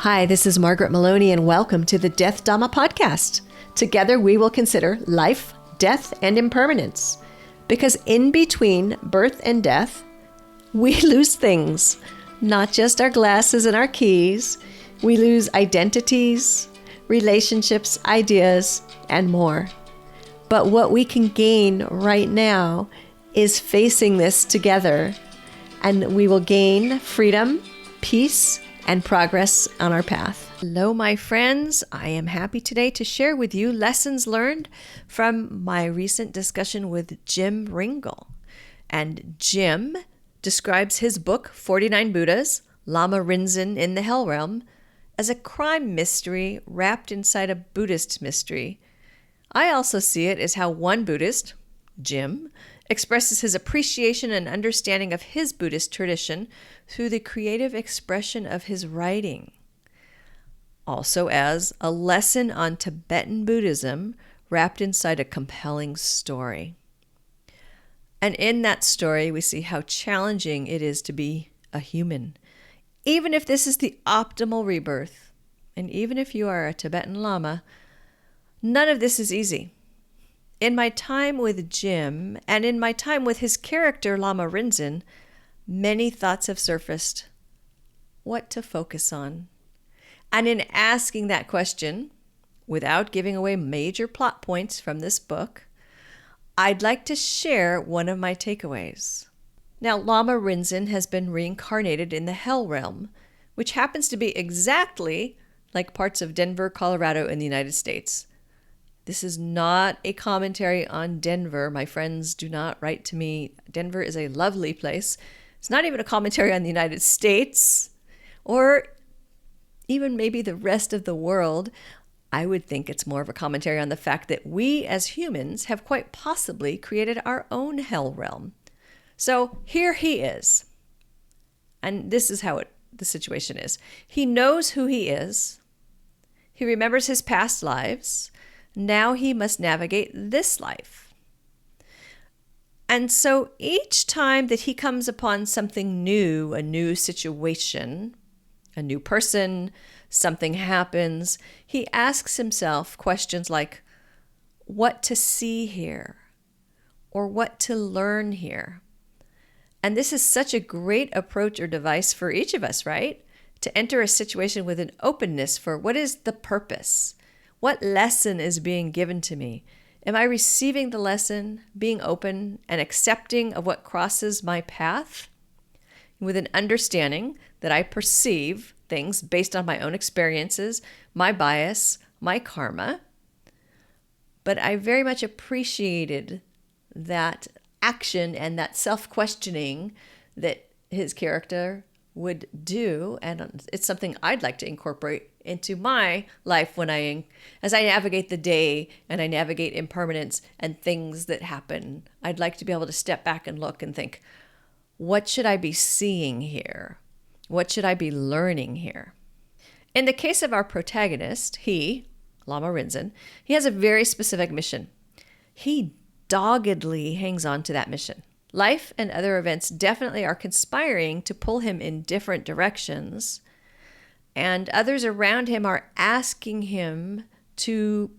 Hi, this is Margaret Maloney, and welcome to the Death Dhamma podcast. Together we will consider life, death, and impermanence. Because in between birth and death, we lose things. Not just our glasses and our keys. We lose identities, relationships, ideas, and more. But what we can gain right now is facing this together, and we will gain freedom, peace, and progress on our path. Hello, my friends. I am happy today to share with you lessons learned from my recent discussion with Jim Ringel. And Jim describes his book, 49 Buddhas, Lama Rinzen in the Hell Realm, as a crime mystery wrapped inside a Buddhist mystery. I also see it as how one Buddhist, Jim, expresses his appreciation and understanding of his Buddhist tradition through the creative expression of his writing. Also as a lesson on Tibetan Buddhism wrapped inside a compelling story. And in that story, we see how challenging it is to be a human. Even if this is the optimal rebirth, and even if you are a Tibetan Lama, none of this is easy. In my time with Jim, and in my time with his character, Lama Rinzen, many thoughts have surfaced. What to focus on? And in asking that question, without giving away major plot points from this book, I'd like to share one of my takeaways. Now, Lama Rinzen has been reincarnated in the Hell Realm, which happens to be exactly like parts of Denver, Colorado in the United States. This is not a commentary on Denver. My friends, do not write to me. Denver is a lovely place. It's not even a commentary on the United States or even maybe the rest of the world. I would think it's more of a commentary on the fact that we as humans have quite possibly created our own hell realm. So here he is. And this is how the situation is. He knows who he is. He remembers his past lives. Now he must navigate this life. And so each time that he comes upon something new, a new situation, a new person, something happens, he asks himself questions like, what to see here? Or what to learn here? And this is such a great approach or device for each of us, right? To enter a situation with an openness for what is the purpose? What lesson is being given to me? Am I receiving the lesson, being open and accepting of what crosses my path? With an understanding that I perceive things based on my own experiences, my bias, my karma. But I very much appreciated that action and that self-questioning that his character would do, and it's something I'd like to incorporate into my life as I navigate the day and I navigate impermanence and things that happen. I'd like to be able to step back and look and think, what should I be seeing here? What should I be learning here? In the case of our protagonist, Lama Rinzen, he has a very specific mission. He doggedly hangs on to that mission. Life and other events definitely are conspiring to pull him in different directions, and others around him are asking him to,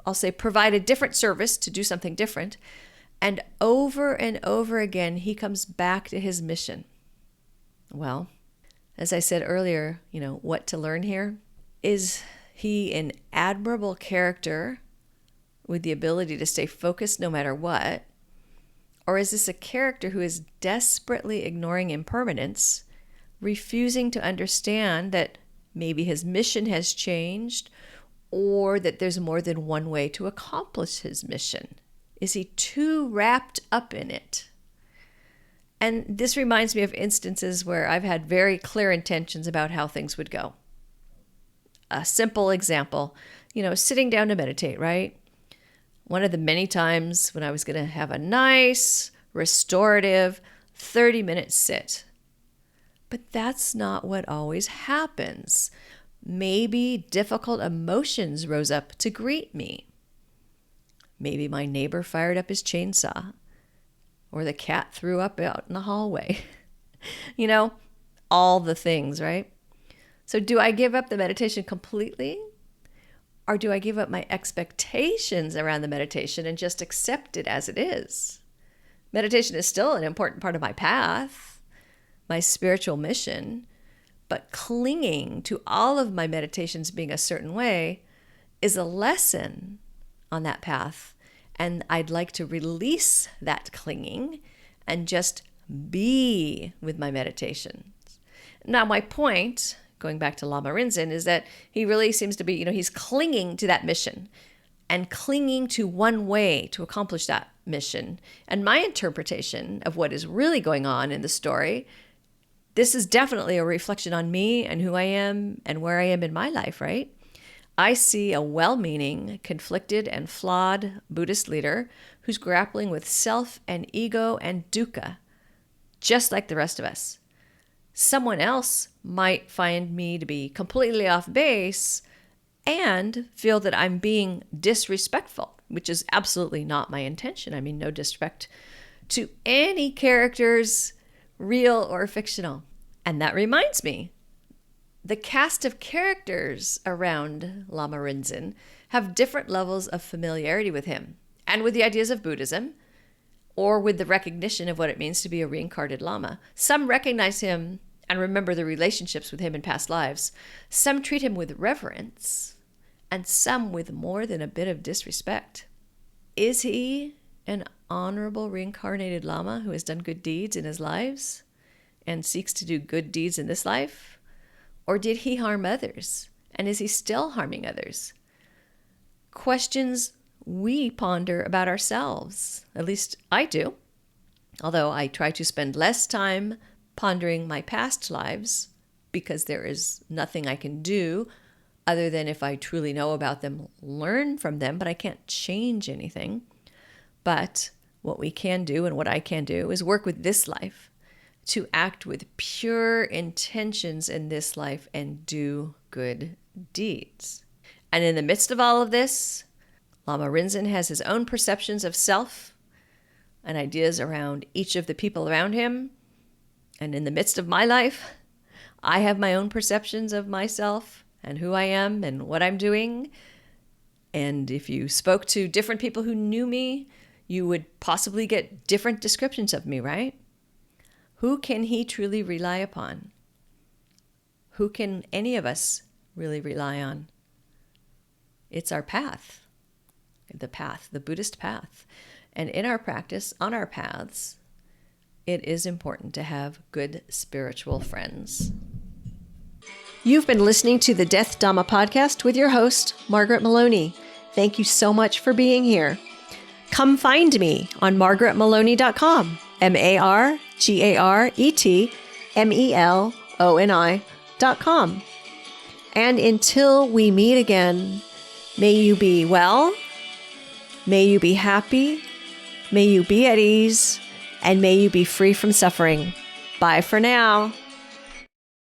I'll say, provide a different service, to do something different. And over again, he comes back to his mission. Well, as I said earlier, what to learn here? Is he an admirable character with the ability to stay focused no matter what? Or is this a character who is desperately ignoring impermanence, refusing to understand that maybe his mission has changed, or that there's more than one way to accomplish his mission? Is he too wrapped up in it? And this reminds me of instances where I've had very clear intentions about how things would go. A simple example, sitting down to meditate, right? One of the many times when I was going to have a nice, restorative 30-minute sit. But that's not what always happens. Maybe difficult emotions rose up to greet me. Maybe my neighbor fired up his chainsaw, or the cat threw up out in the hallway. All the things, right? So do I give up the meditation completely? Or do I give up my expectations around the meditation and just accept it as it is? Meditation is still an important part of my path, my spiritual mission, but clinging to all of my meditations being a certain way is a lesson on that path. And I'd like to release that clinging and just be with my meditations. Now, my point, going back to Lama Rinzen, is that he really seems to be, he's clinging to that mission and clinging to one way to accomplish that mission. And my interpretation of what is really going on in the story, this is definitely a reflection on me and who I am and where I am in my life, right? I see a well-meaning, conflicted, and flawed Buddhist leader who's grappling with self and ego and dukkha, just like the rest of us. Someone else might find me to be completely off base and feel that I'm being disrespectful, which is absolutely not my intention. I mean, no disrespect to any characters, real or fictional. And that reminds me, the cast of characters around Lama Rinzen have different levels of familiarity with him and with the ideas of Buddhism, or with the recognition of what it means to be a reincarnated Lama. Some recognize him and remember the relationships with him in past lives. Some treat him with reverence, and some with more than a bit of disrespect. Is he an honorable reincarnated Lama who has done good deeds in his lives and seeks to do good deeds in this life? Or did he harm others? And is he still harming others? Questions we ponder about ourselves. At least I do. Although I try to spend less time pondering my past lives because there is nothing I can do other than, if I truly know about them, learn from them, but I can't change anything. But what we can do, and what I can do, is work with this life to act with pure intentions in this life and do good deeds. And in the midst of all of this, Lama Rinzen has his own perceptions of self and ideas around each of the people around him. And in the midst of my life, I have my own perceptions of myself and who I am and what I'm doing. And if you spoke to different people who knew me, you would possibly get different descriptions of me, right? Who can he truly rely upon? Who can any of us really rely on? It's our path, the Buddhist path. And in our practice, on our paths, it is important to have good spiritual friends. You've been listening to the Death Dhamma podcast with your host, Margaret Maloney. Thank you so much for being here. Come find me on margaretmaloney.com, margaretmeloni.com. And until we meet again, may you be well, may you be happy, may you be at ease, and may you be free from suffering. Bye for now.